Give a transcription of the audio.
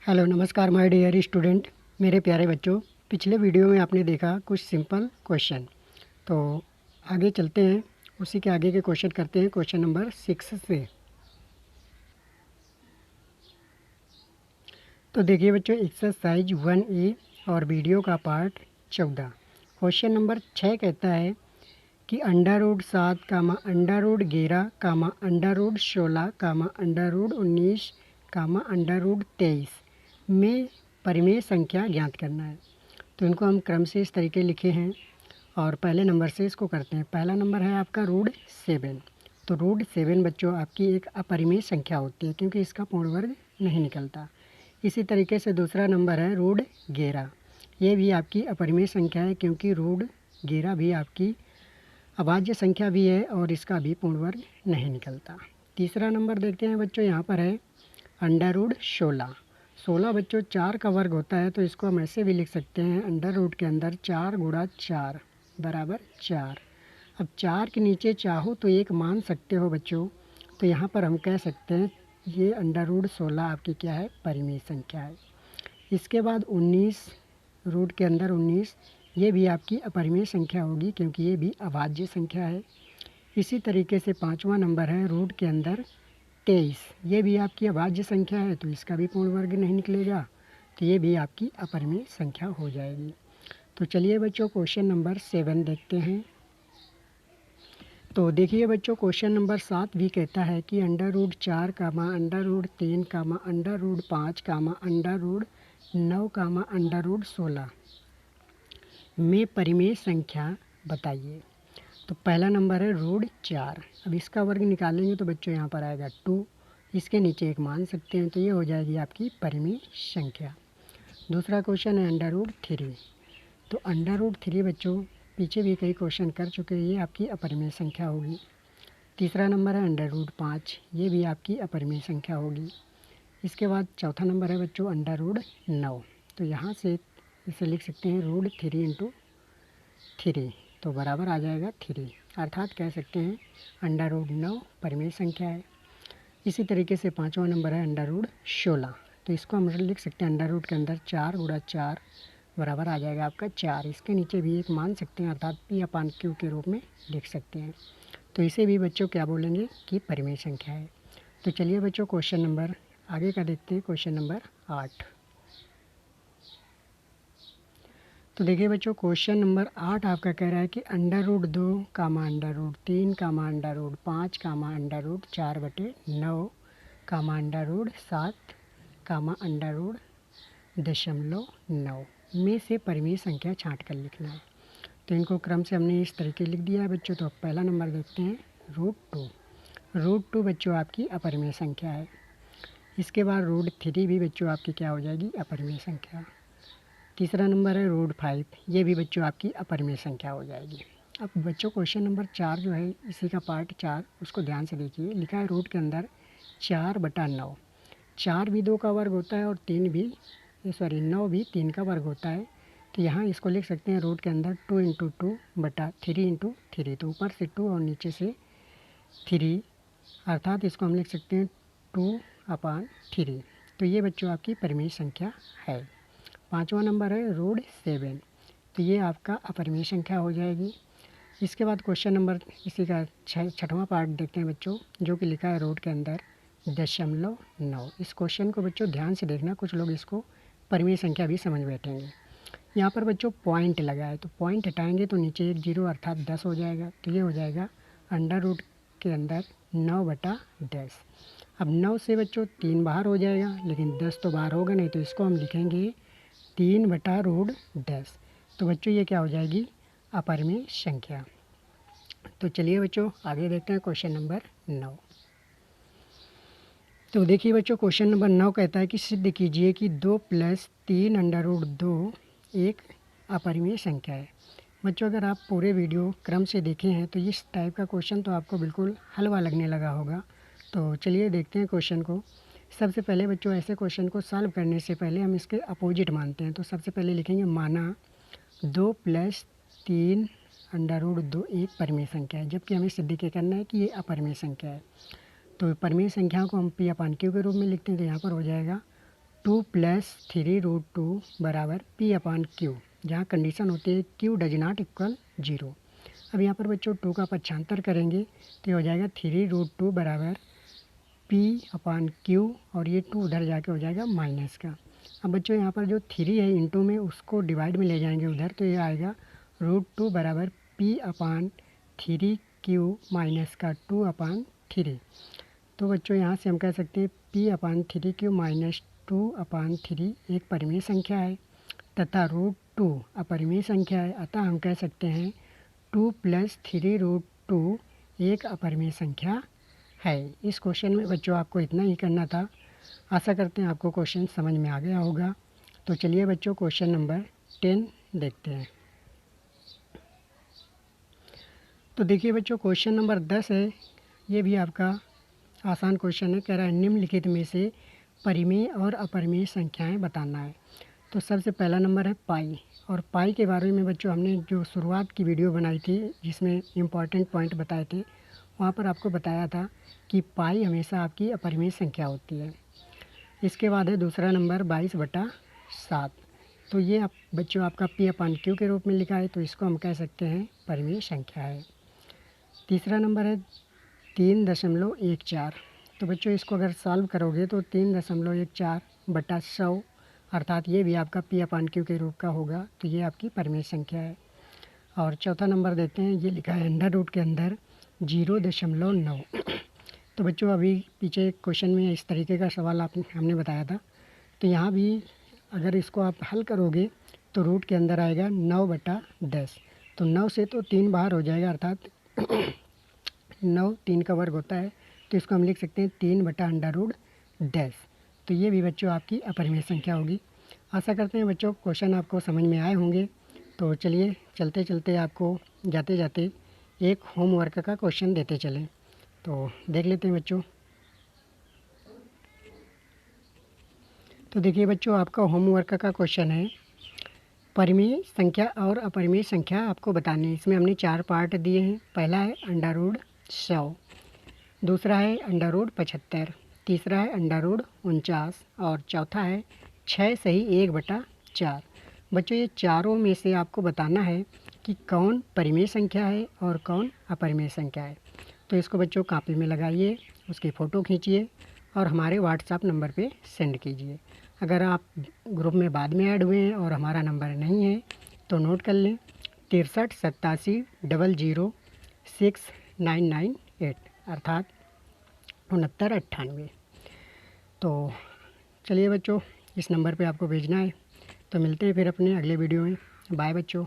Hello नमस्कार my dear student, मेरे प्यारे बच्चों। पिछले वीडियो में आपने देखा कुछ सिंपल क्वेश्चन। तो आगे चलते हैं, उसी के आगे के क्वेश्चन करते हैं क्वेश्चन नंबर 6 से। तो देखिए बच्चों, एक्सरसाइज 1A और वीडियो का पार्ट 14। क्वेश्चन नंबर 6 कहता है कि √7 कामा √11 कामा √16 कामा √19 कामा √23 में परिमेय संख्या ज्ञात करना है। तो इनको हम क्रम से इस तरीके लिखे हैं और पहले नंबर से इसको करते हैं। पहला नंबर है आपका √7। तो √7 बच्चों आपकी एक अपरिमेय संख्या होती है क्योंकि इसका पूर्ण वर्ग नहीं निकलता। इसी तरीके से दूसरा नंबर है √11। ये भी आपकी अपरिमेय संख्या है क्योंकि √11 भी आपकी अभाज्य संख्या भी है और इसका भी पूर्ण वर्ग नहीं निकलता। तीसरा नंबर देखते हैं बच्चों, यहाँ पर है √16। 16 बच्चों 4 का वर्ग होता है, तो इसको हम ऐसे भी लिख सकते हैं अंडर रूट के अंदर 4 गुणा 4 बराबर 4। अब 4 के नीचे चाहो तो एक मान सकते हो बच्चों, तो यहाँ पर हम कह सकते हैं ये √16 आपकी क्या है, परिमेय संख्या है। इसके बाद 19 रूट के अंदर 19, ये भी आपकी अपरिमेय संख्या होगी क्योंकि ये भी अभाज्य संख्या है। इसी तरीके से पांचवा नंबर है रूट के अंदर 23, ये भी आपकी अभाज्य संख्या है, तो इसका भी पूर्ण वर्ग नहीं निकलेगा, तो ये भी आपकी अपरिमेय संख्या हो जाएगी। तो चलिए बच्चों क्वेश्चन नंबर 7 देखते हैं। तो देखिए बच्चों, क्वेश्चन नंबर 7 भी कहता है कि √4 कामा √3 कामा √5 कामा √9 कामा √16 में परिमेय संख्या बताइए। तो पहला नंबर है √4। अब इसका वर्ग निकालेंगे तो बच्चों यहाँ पर आएगा 2, इसके नीचे एक मान सकते हैं, तो ये हो जाएगी आपकी परिमेय संख्या। दूसरा क्वेश्चन है √3। तो √3 बच्चों पीछे भी कई क्वेश्चन कर चुके हैं, ये आपकी अपरिमेय संख्या होगी। तीसरा नंबर है √5, ये भी आपकी अपरिमेय संख्या होगी। इसके बाद चौथा नंबर है बच्चों √9। तो यहाँ से इसे लिख सकते हैं √3 × 3, तो बराबर आ जाएगा 3, अर्थात कह सकते हैं √9 परिमेय संख्या है। इसी तरीके से पांचवा नंबर है √16। तो इसको हम लिख सकते हैं अंडर रूट के अंदर 4 गुणा 4 बराबर आ जाएगा आपका 4। इसके नीचे भी एक मान सकते हैं, अर्थात P/Q के रूप में लिख सकते हैं। तो इसे भी बच्चों क्या बोलेंगे कि परिमेय संख्या है। तो चलिए बच्चों क्वेश्चन नंबर आगे का देखते हैं, क्वेश्चन नंबर 8। तो देखिए बच्चों, क्वेश्चन नंबर 8 आपका कह रहा है कि √2 कामा √3 कामा √5 कामा √4/9 कामा √7 कामा √0.9 में से परिमेय संख्या छांट कर लिखना है। तो इनको क्रम से हमने इस तरीके लिख दिया है बच्चों। तो पहला नंबर देखते हैं √2। √2 बच्चों आपकी अपरिमेय संख्या है। इसके बाद √3 भी बच्चों आपकी क्या हो जाएगी, अपरिमेय संख्या। तीसरा नंबर है √5, ये भी बच्चों आपकी अपरिमेय संख्या हो जाएगी। अब बच्चों क्वेश्चन नंबर 4 जो है, इसी का पार्ट 4, उसको ध्यान से देखिए। लिखा है रूट के अंदर 4/9। 4 भी 2 का वर्ग होता है और 9 भी 3 का वर्ग होता है। तो यहाँ इसको लिख सकते हैं रूट के अंदर 2 × 2/3 × 3। तो ऊपर से 2 और नीचे से 3, अर्थात इसको हम लिख सकते हैं 2/3। तो ये बच्चों आपकी परिमेय संख्या है। पांचवा नंबर है √7। तो ये आपका अपरिमेय संख्या हो जाएगी। इसके बाद क्वेश्चन नंबर इसी का छठवां पार्ट देखते हैं बच्चों, जो कि लिखा है रूट के अंदर 0.9। इस क्वेश्चन को बच्चों ध्यान से देखना, कुछ लोग इसको परिमेय संख्या भी समझ बैठेंगे। यहाँ पर बच्चों पॉइंट लगा है, तो पॉइंट हटाएंगे तो नीचे एक 0 अर्थात 10 हो जाएगा। तो ये हो जाएगा अंडर रूट के अंदर 9/10। अब 9 से बच्चों 3 बाहर हो जाएगा, लेकिन 10 तो बाहर होगा नहीं, तो इसको हम लिखेंगे 3/√10। तो बच्चों ये क्या हो जाएगी, अपरिमेय संख्या। तो चलिए बच्चों आगे देखते हैं क्वेश्चन नंबर 9। तो देखिए बच्चों, क्वेश्चन नंबर 9 कहता है कि सिद्ध कीजिए कि 2 + 3√2 एक अपरिमेय संख्या है। बच्चों अगर आप पूरे वीडियो क्रम से देखे हैं तो इस टाइप का क्वेश्चन तो आपको बिल्कुल हलवा लगने लगा होगा। तो चलिए देखते हैं क्वेश्चन को। सबसे पहले बच्चों ऐसे क्वेश्चन को सॉल्व करने से पहले हम इसके अपोजिट मानते हैं। तो सबसे पहले लिखेंगे माना 2 + 3√2 एक परिमेय संख्या है, जबकि हमें सिद्ध करना है कि ये अपरिमेय संख्या है। तो परिमेय संख्याओं को हम P/Q के रूप में लिखते हैं। तो यहाँ पर हो जाएगा 2 प्लस 3√2 बराबर P/Q, जहाँ कंडीशन होती है Q डज नॉट इक्वल 0। अब यहाँ पर बच्चों 2 का पक्षांतर करेंगे तो ये हो जाएगा 3√2 बराबर P/Q, और ये 2 उधर जाके हो जाएगा माइनस का। अब बच्चों यहाँ पर जो 3 है इंटू में, उसको डिवाइड में ले जाएंगे उधर, तो ये आएगा √2 बराबर P/3Q माइनस का 2/3। तो बच्चों यहाँ से हम कह सकते हैं P/3Q माइनस 2/3 एक परिमेय संख्या है तथा √2 अपरिमेय संख्या है, अतः हम कह सकते हैं 2 प्लस 3√2 एक अपरिमेय संख्या है। इस क्वेश्चन में बच्चों आपको इतना ही करना था। आशा करते हैं आपको क्वेश्चन समझ में आ गया होगा। तो चलिए बच्चों क्वेश्चन नंबर 10 देखते हैं। तो देखिए बच्चों क्वेश्चन नंबर 10 है, ये भी आपका आसान क्वेश्चन है। कह रहा है निम्नलिखित में से परिमेय और अपरिमेय संख्याएं बताना है। तो सबसे पहला नंबर है पाई, और पाई के बारे में बच्चों हमने जो शुरुआत की वीडियो बनाई थी जिसमें इम्पॉर्टेंट पॉइंट बताए थे, वहाँ पर आपको बताया था कि पाई हमेशा आपकी अपरिमेय संख्या होती है। इसके बाद है दूसरा नंबर 22/7। तो ये आप बच्चों आपका P/Q के रूप में लिखा है, तो इसको हम कह सकते हैं परिमेय संख्या है। तीसरा नंबर है 3.14। तो बच्चों इसको अगर सॉल्व करोगे तो 3.14/100, अर्थात ये भी आपका P/Q के रूप का होगा, तो ये आपकी परिमेय संख्या है। और चौथा नंबर देते हैं, ये लिखा है अंडर रूट के अंदर 0.9। तो बच्चों अभी पीछे क्वेश्चन में इस तरीके का सवाल हमने बताया था, तो यहाँ भी अगर इसको आप हल करोगे तो रूट के अंदर आएगा 9/10। तो 9 से तो 3 बाहर हो जाएगा, अर्थात 9 3 का वर्ग होता है, तो इसको हम लिख सकते हैं 3/√10। तो ये भी बच्चों आपकी अपरिमेय संख्या होगी। आशा करते हैं बच्चों क्वेश्चन आपको समझ में आए होंगे। तो चलिए चलते चलते आपको जाते जाते एक होमवर्क का क्वेश्चन देते चलें, तो देख लेते हैं बच्चों। तो देखिए बच्चों आपका होमवर्क का क्वेश्चन है, परिमेय संख्या और अपरिमेय संख्या आपको बतानी है। इसमें हमने 4 पार्ट दिए हैं। पहला है √100, दूसरा है √75, तीसरा है √49 और चौथा है 6 सही 1/4। बच्चों ये चारों में से आपको बताना है कि कौन परिमेय संख्या है और कौन अपरिमेय संख्या है। तो इसको बच्चों कॉपी में लगाइए, उसकी फ़ोटो खींचिए और हमारे व्हाट्सएप नंबर पे सेंड कीजिए। अगर आप ग्रुप में बाद में ऐड हुए हैं और हमारा नंबर नहीं है तो नोट कर लें 63 87 00 6998, अर्थात 69 98। तो चलिए बच्चों इस नंबर पे आपको भेजना है। तो मिलते हैं फिर अपने अगले वीडियो में। बाय बच्चों।